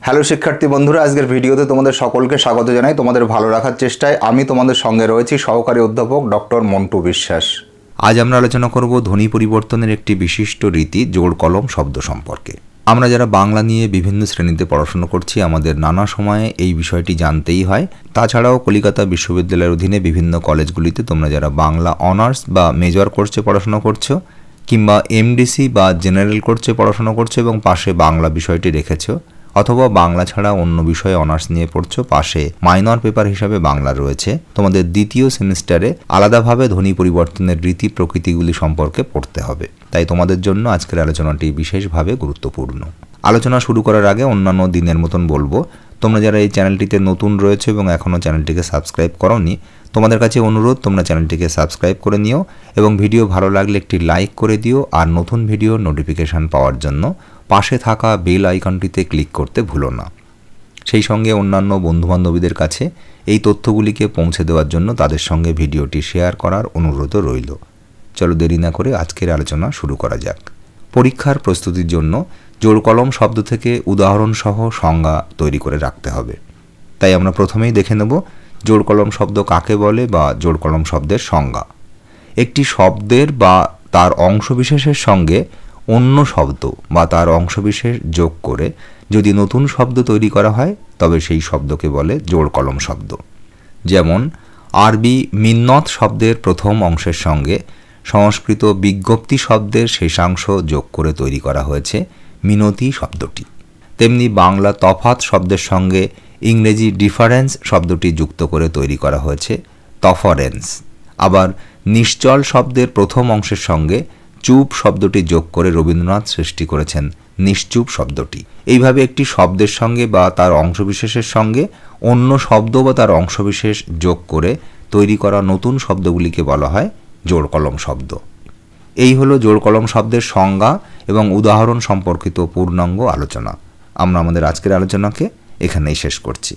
Hello শিক্ষার্থী বন্ধুরা, আজকের ভিডিওতে তোমাদের সকলকে স্বাগত জানাই। তোমাদের ভালো রাখার চেষ্টায় আমি তোমাদের সঙ্গে রয়েছি সহকারী অধ্যাপক ডক্টর মন্টু বিশ্বাস। আজ আমরা আলোচনা করব ধ্বনি পরিবর্তনের একটি বিশিষ্ট রীতি জোড় কলম শব্দ সম্পর্কে। আমরা যারা বাংলা নিয়ে বিভিন্ন শ্রেণীতে পড়াশোনা করছি আমাদের নানা সময়ে এই বিষয়টি জানতেই হয়। তাছাড়াও কলকাতা বিশ্ববিদ্যালয়ের অধীনে বিভিন্ন কলেজগুলিতে তোমরা যারা বাংলা অনার্স বা মেজর কোর্সে পড়াশোনা করছো কিংবা এমডিসি বা জেনারেল কোর্সে পড়াশোনা করছো এবং পাশে বাংলা বিষয়টি রেখেছো, অথবা বাংলা ছাড়া অন্য বিষয়ে অনার্স নিয়ে পড়ছো, পাশে মাইনর পেপার হিসাবে বাংলা রয়েছে, তোমাদের দ্বিতীয় সেমিস্টারে আলাদাভাবে ধ্বনি পরিবর্তনের রীতি প্রকৃতিগুলি সম্পর্কে পড়তে হবে। তাই তোমাদের জন্য আজকের আলোচনাটি বিশেষভাবে গুরুত্বপূর্ণ। আলোচনা শুরু করার আগে অন্যান্য দিনের মতন বলবো, তোমরা যারা এই চ্যানেলটিতে নতুন রয়েছে এবং এখনও চ্যানেলটিকে সাবস্ক্রাইব করোনি, তোমাদের কাছে অনুরোধ তোমরা চ্যানেলটিকে সাবস্ক্রাইব করে নিও এবং ভিডিও ভালো লাগলে একটি লাইক করে দিও। আর নতুন ভিডিওর নোটিফিকেশান পাওয়ার জন্য পাশে থাকা বেল আইকনটিতে ক্লিক করতে ভুলো না। সেই সঙ্গে অন্যান্য বন্ধুবান্ধবীদের কাছে এই তথ্যগুলিকে পৌঁছে দেওয়ার জন্য তাদের সঙ্গে ভিডিওটি শেয়ার করার অনুরোধও রইল। চলো দেরি না করে আজকের আলোচনা শুরু করা যাক। পরীক্ষার প্রস্তুতির জন্য জোড় কলম শব্দ থেকে উদাহরণসহ সংজ্ঞা তৈরি করে রাখতে হবে। তাই আমরা প্রথমেই দেখে নেব জোড় কলম শব্দ কাকে বলে বা জোড় কলম শব্দের সংজ্ঞা। একটি শব্দের বা তার অংশবিশেষের সঙ্গে অন্য শব্দ বা তার অংশবিশেষ যোগ করে যদি নতুন শব্দ তৈরি করা হয় তবে সেই শব্দকে বলে জোড় কলম শব্দ। যেমন আরবি মিন্নত শব্দের প্রথম অংশের সঙ্গে সংস্কৃত বিজ্ঞপ্তি শব্দের শেষাংশ যোগ করে তৈরি করা হয়েছে মিনতি শব্দটি। তেমনি বাংলা তফাৎ শব্দের সঙ্গে ইংরেজি ডিফারেন্স শব্দটি যুক্ত করে তৈরি করা হয়েছে তফারেন্স। আবার নিশ্চল শব্দের প্রথম অংশের সঙ্গে চুপ শব্দটি যোগ করে রবীন্দ্রনাথ সৃষ্টি করেছেন নিশ্চুপ শব্দটি। এইভাবে একটি শব্দের সঙ্গে বা তার অংশবিশেষের সঙ্গে অন্য শব্দ বা তার অংশবিশেষ যোগ করে তৈরি করা নতুন শব্দগুলিকে বলা হয় জোড় কলম শব্দ। এই হলো জোড় কলম শব্দের সংজ্ঞা এবং উদাহরণ সম্পর্কিত পূর্ণাঙ্গ আলোচনা। আমরা আমাদের আজকের আলোচনাকে এখানেই শেষ করছি।